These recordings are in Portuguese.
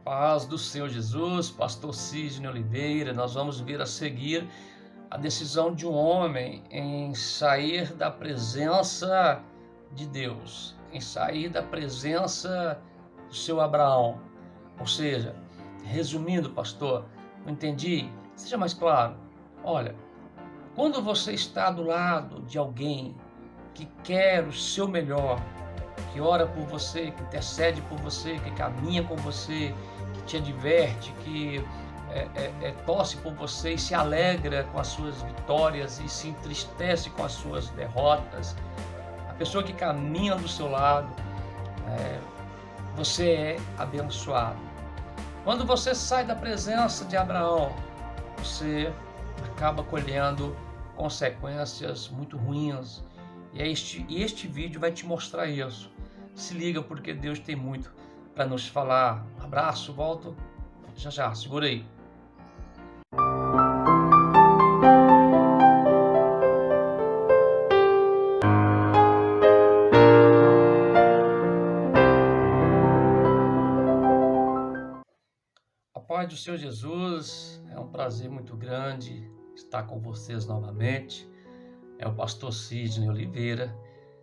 Paz do Senhor Jesus, pastor Sidney Oliveira. Nós vamos ver a seguir a decisão de um homem em sair da presença de Deus, em sair da presença do seu Abraão. Ou seja, resumindo, pastor, não entendi? Seja mais claro. Olha, quando você está do lado de alguém que quer o seu melhor, que ora por você, que intercede por você, que caminha com você, que te adverte, que torce por você e se alegra com as suas vitórias e se entristece com as suas derrotas, a pessoa que caminha do seu lado, você é abençoado. Quando você sai da presença de Abraão, você acaba colhendo consequências muito ruins. E este vídeo vai te mostrar isso. Se liga, porque Deus tem muito para nos falar. Um abraço, volto já, segura aí. A paz do Senhor Jesus, é um prazer muito grande estar com vocês novamente. É o pastor Sidney Oliveira.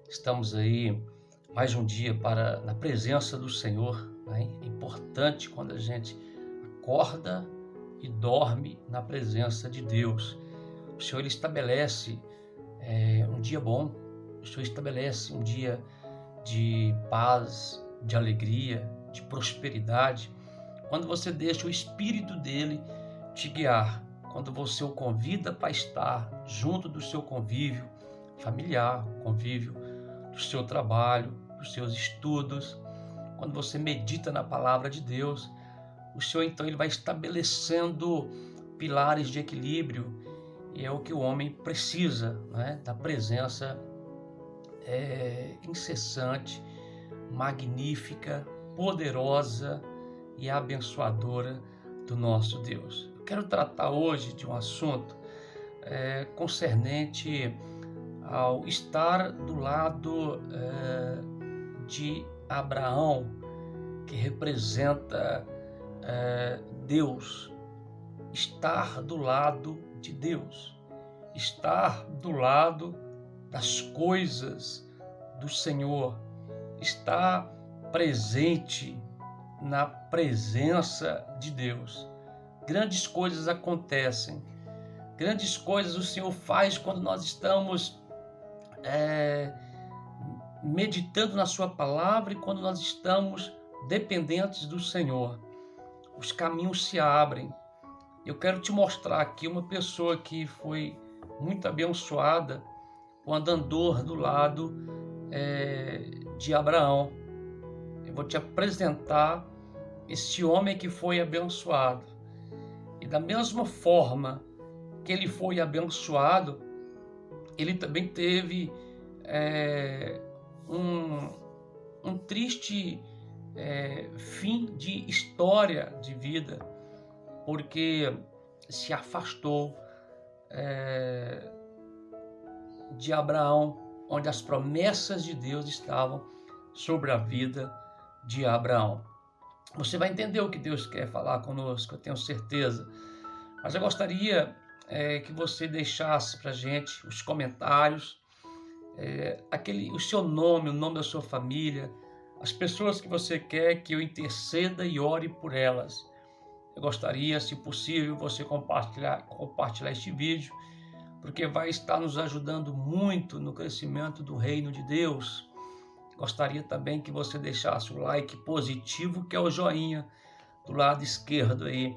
Estamos aí mais um dia na presença do Senhor, né? É importante quando a gente acorda e dorme na presença de Deus. O Senhor, Ele estabelece um dia bom, o Senhor estabelece um dia de paz, de alegria, de prosperidade, quando você deixa o Espírito dele te guiar, quando você o convida para estar junto do seu convívio familiar, convívio do seu trabalho, dos seus estudos, quando você medita na palavra de Deus, o Senhor então ele vai estabelecendo pilares de equilíbrio, e é o que o homem precisa, né? Da presença incessante, magnífica, poderosa e abençoadora do nosso Deus. Eu quero tratar hoje de um assunto concernente ao estar do lado de Abraão, que representa Deus, estar do lado de Deus, estar do lado das coisas do Senhor, estar presente na presença de Deus. Grandes coisas acontecem, grandes coisas o Senhor faz quando nós estamos meditando na sua palavra e quando nós estamos dependentes do Senhor. Os caminhos se abrem. Eu quero te mostrar aqui uma pessoa que foi muito abençoada quando andou do lado de Abraão. Eu vou te apresentar este homem que foi abençoado. E da mesma forma que ele foi abençoado, ele também teve um triste fim de história de vida, porque se afastou de Abraão, onde as promessas de Deus estavam sobre a vida de Abraão. Você vai entender o que Deus quer falar conosco, eu tenho certeza. Mas eu gostaria que você deixasse para a gente os comentários, o seu nome, o nome da sua família, as pessoas que você quer que eu interceda e ore por elas. Eu gostaria, se possível, você compartilhar este vídeo, porque vai estar nos ajudando muito no crescimento do reino de Deus. Gostaria também que você deixasse o like positivo, que é o joinha do lado esquerdo aí,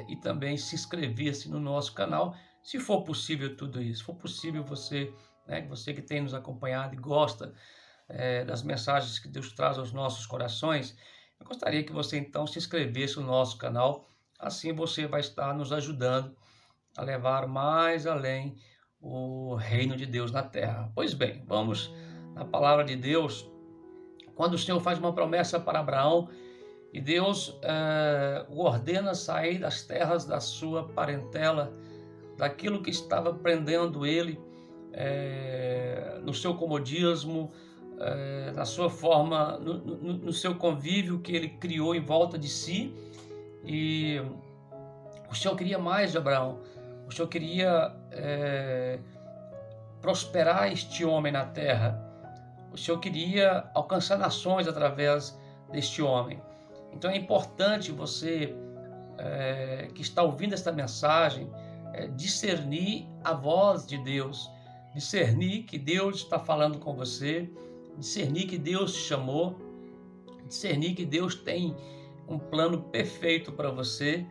e também se inscrevesse no nosso canal, se for possível tudo isso. Se for possível você que tem nos acompanhado e gosta das mensagens que Deus traz aos nossos corações, eu gostaria que você então se inscrevesse no nosso canal. Assim você vai estar nos ajudando a levar mais além o reino de Deus na terra. Pois bem, vamos na palavra de Deus. Quando o Senhor faz uma promessa para Abraão e Deus o ordena sair das terras da sua parentela, daquilo que estava prendendo ele no seu comodismo, na sua forma, no seu convívio que ele criou em volta de si. E o Senhor queria mais de Abraão. O Senhor queria prosperar este homem na terra. O Senhor queria alcançar nações através deste homem. Então é importante você que está ouvindo esta mensagem discernir a voz de Deus, discernir que Deus está falando com você, discernir que Deus te chamou, discernir que Deus tem um plano perfeito para você.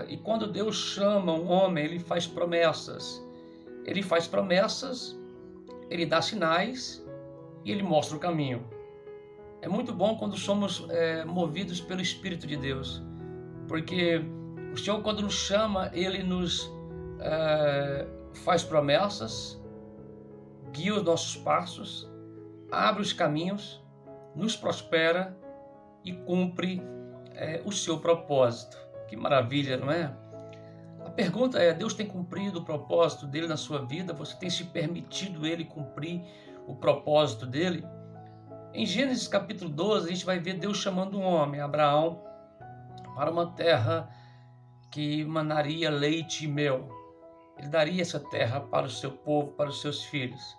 E quando Deus chama um homem, ele faz promessas. Ele faz promessas, ele dá sinais e ele mostra o caminho. É muito bom quando somos movidos pelo Espírito de Deus, porque o Senhor, quando nos chama, ele nos faz promessas, guia os nossos passos, abre os caminhos, nos prospera e cumpre o seu propósito. Que maravilha, não é? A pergunta é: Deus tem cumprido o propósito dele na sua vida? Você tem se permitido ele cumprir o propósito dele? Em Gênesis capítulo 12, a gente vai ver Deus chamando um homem, Abraão, para uma terra que manaria leite e mel. Ele daria essa terra para o seu povo, para os seus filhos.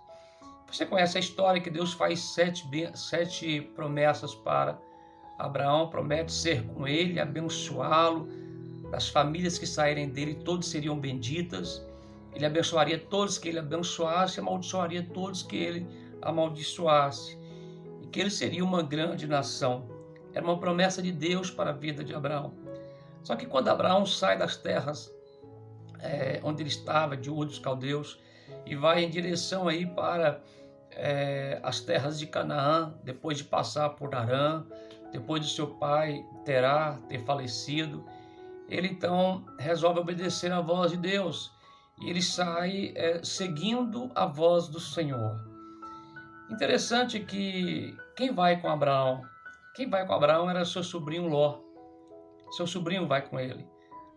Você conhece a história que Deus faz sete promessas para Abraão, promete ser com ele, abençoá-lo, das famílias que saírem dele, todos seriam benditas. Ele abençoaria todos que ele abençoasse, amaldiçoaria todos que ele amaldiçoasse. E que ele seria uma grande nação. Era uma promessa de Deus para a vida de Abraão. Só que quando Abraão sai das terras onde ele estava, de Ur dos Caldeus, e vai em direção aí para as terras de Canaã, depois de passar por Harã, depois de seu pai Terá ter falecido, ele então resolve obedecer à voz de Deus. E ele sai seguindo a voz do Senhor. Interessante que quem vai com Abraão? Quem vai com Abraão era seu sobrinho Ló. Seu sobrinho vai com ele.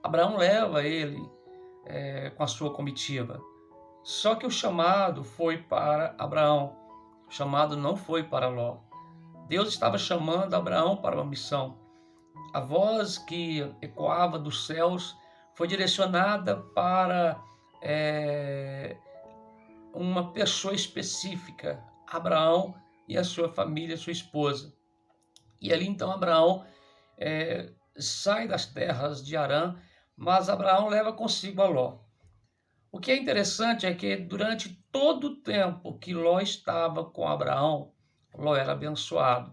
Abraão leva ele com a sua comitiva. Só que o chamado foi para Abraão. O chamado não foi para Ló. Deus estava chamando Abraão para uma missão. A voz que ecoava dos céus foi direcionada para uma pessoa específica, Abraão e a sua família, a sua esposa. E ali então Abraão sai das terras de Harã, mas Abraão leva consigo a Ló. O que é interessante é que durante todo o tempo que Ló estava com Abraão, Ló era abençoado.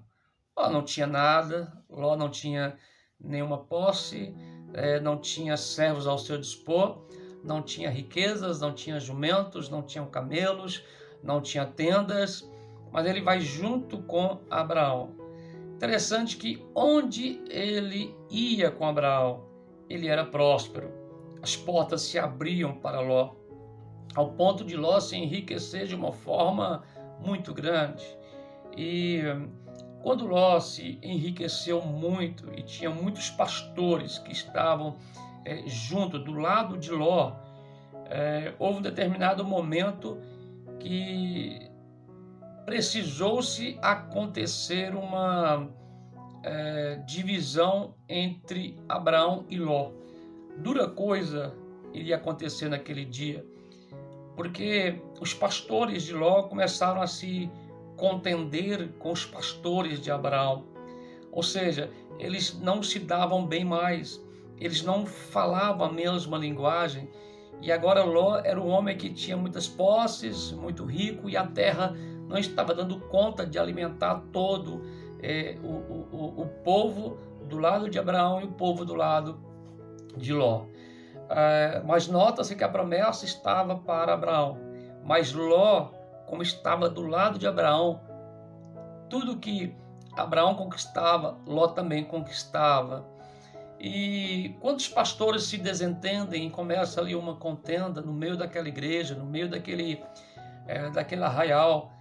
Ló não tinha nada, Ló não tinha nenhuma posse, não tinha servos ao seu dispor, não tinha riquezas, não tinha jumentos, não tinha camelos, não tinha tendas, mas ele vai junto com Abraão. Interessante que onde ele ia com Abraão, ele era próspero. As portas se abriam para Ló, ao ponto de Ló se enriquecer de uma forma muito grande. E quando Ló se enriqueceu muito e tinha muitos pastores que estavam junto, do lado de Ló, houve um determinado momento que precisou-se acontecer uma divisão entre Abraão e Ló. Dura coisa iria acontecer naquele dia, porque os pastores de Ló começaram a se contender com os pastores de Abraão. Ou seja, eles não se davam bem mais, eles não falavam a mesma linguagem. E agora Ló era um homem que tinha muitas posses, muito rico, e a terra não estava dando conta de alimentar todo o povo do lado de Abraão e o povo do lado de Ló. Mas nota-se que a promessa estava para Abraão, mas Ló, como estava do lado de Abraão, tudo que Abraão conquistava, Ló também conquistava. E quando os pastores se desentendem e começa ali uma contenda no meio daquela igreja, no meio daquele arraial,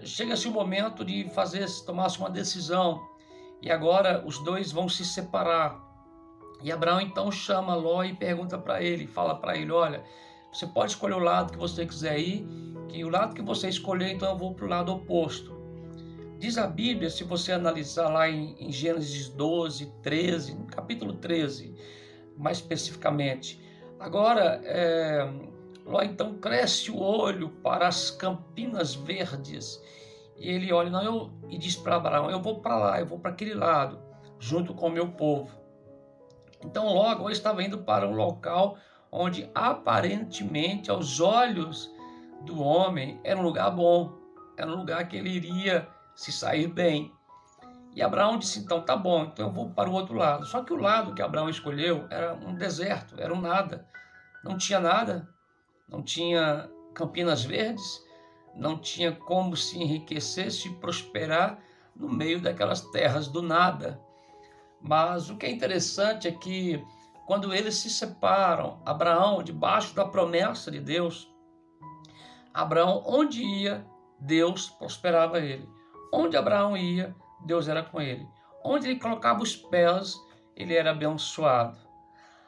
chega-se o momento de tomar-se uma decisão, e agora os dois vão se separar. E Abraão então chama Ló e pergunta para ele, fala para ele: olha, Você pode escolher o lado que você quiser ir, que o lado que você escolher, então eu vou para o lado oposto. Diz a Bíblia, se você analisar lá em Gênesis 12, 13, no capítulo 13, mais especificamente. Agora, Ló então cresce o olho para as campinas verdes, e ele olha e diz para Abraão, eu vou para lá, eu vou para aquele lado, junto com o meu povo. Então Ló agora estava indo para um local onde aparentemente aos olhos do homem era um lugar bom, era um lugar que ele iria se sair bem. E Abraão disse, então tá bom, então eu vou para o outro lado. Só que o lado que Abraão escolheu era um deserto, era um nada. Não tinha nada, não tinha campinas verdes, não tinha como se enriquecer, se prosperar no meio daquelas terras do nada. Mas o que é interessante é que quando eles se separam, Abraão, debaixo da promessa de Deus, Abraão, onde ia, Deus prosperava ele. Onde Abraão ia, Deus era com ele. Onde ele colocava os pés, ele era abençoado.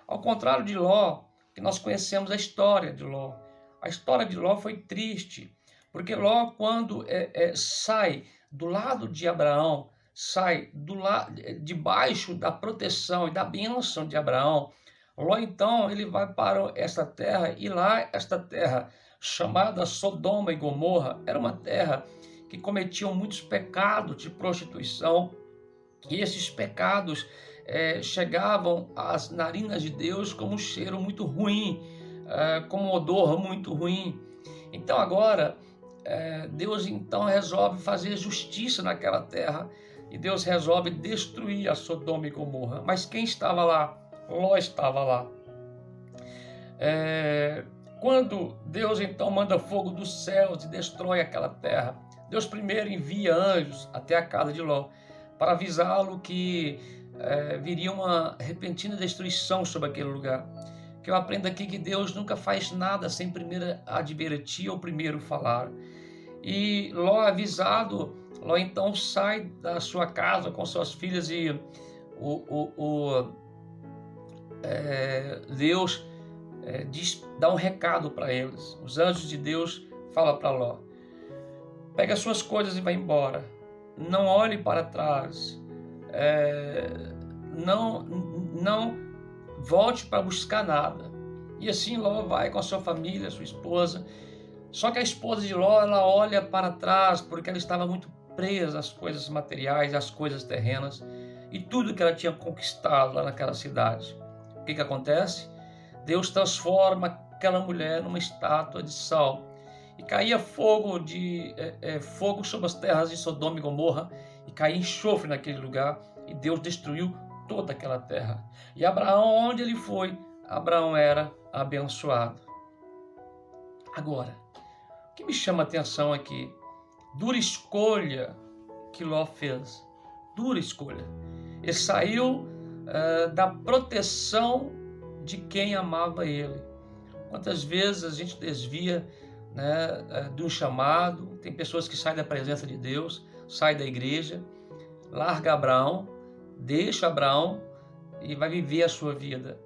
Ao contrário de Ló, que nós conhecemos a história de Ló. A história de Ló foi triste, porque Ló, quando sai do lado de Abraão, sai debaixo da proteção e da bênção de Abraão, Ló então ele vai para esta terra, e lá esta terra chamada Sodoma e Gomorra era uma terra que cometiam muitos pecados de prostituição, e esses pecados chegavam às narinas de Deus como um cheiro muito ruim, como um odor muito ruim. Então agora Deus então resolve fazer justiça naquela terra, e Deus resolve destruir a Sodoma e Gomorra. Mas quem estava lá? Ló estava lá. Quando Deus então manda fogo dos céus e destrói aquela terra, Deus primeiro envia anjos até a casa de Ló para avisá-lo que viria uma repentina destruição sobre aquele lugar. Que eu aprendo aqui que Deus nunca faz nada sem primeiro advertir ou primeiro falar. E Ló, avisado, Ló então sai da sua casa com suas filhas, e Deus dá um recado para eles. Os anjos de Deus falam para Ló: pega as suas coisas e vai embora. Não olhe para trás. Não volte para buscar nada. E assim Ló vai com a sua família, sua esposa. Só que a esposa de Ló, ela olha para trás porque ela estava muito presa às coisas materiais, às coisas terrenas e tudo que ela tinha conquistado lá naquela cidade. O que acontece? Deus transforma aquela mulher numa estátua de sal, e caía fogo sobre as terras de Sodoma e Gomorra, e caía enxofre naquele lugar, e Deus destruiu toda aquela terra. E Abraão, onde ele foi, Abraão era abençoado. Agora, o que me chama a atenção aqui, dura escolha que Ló fez, dura escolha. Ele saiu da proteção de quem amava ele. Quantas vezes a gente desvia de um chamado? Tem pessoas que saem da presença de Deus, saem da igreja, larga Abraão, deixa Abraão e vai viver a sua vida.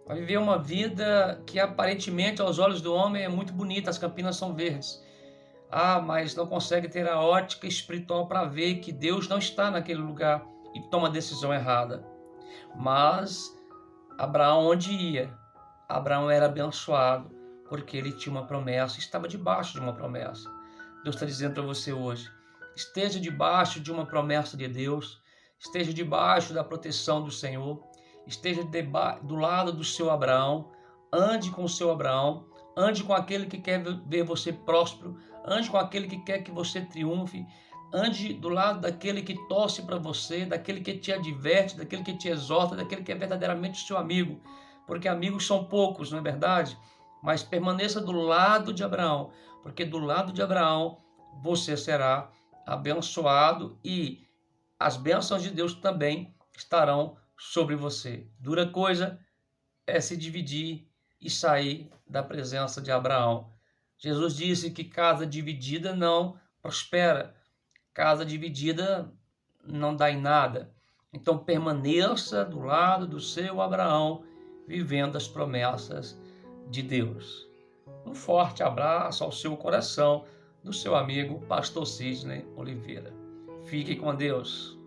Vai viver uma vida que aparentemente aos olhos do homem é muito bonita, as campinas são verdes. Mas não consegue ter a ótica espiritual para ver que Deus não está naquele lugar e toma a decisão errada. Mas Abraão, onde ia, Abraão era abençoado, porque ele tinha uma promessa, estava debaixo de uma promessa. Deus está dizendo para você hoje, esteja debaixo de uma promessa de Deus, esteja debaixo da proteção do Senhor, esteja do lado do seu Abraão, ande com o seu Abraão, ande com aquele que quer ver você próspero, ande com aquele que quer que você triunfe, ande do lado daquele que torce para você, daquele que te adverte, daquele que te exorta, daquele que é verdadeiramente o seu amigo, porque amigos são poucos, não é verdade? Mas permaneça do lado de Abraão, porque do lado de Abraão você será abençoado, e as bênçãos de Deus também estarão sobre você. Dura coisa é se dividir e sair da presença de Abraão. Jesus disse que casa dividida não prospera, casa dividida não dá em nada. Então permaneça do lado do seu Abraão, vivendo as promessas de Deus. Um forte abraço ao seu coração, do seu amigo Pastor Sidney Oliveira. Fique com Deus.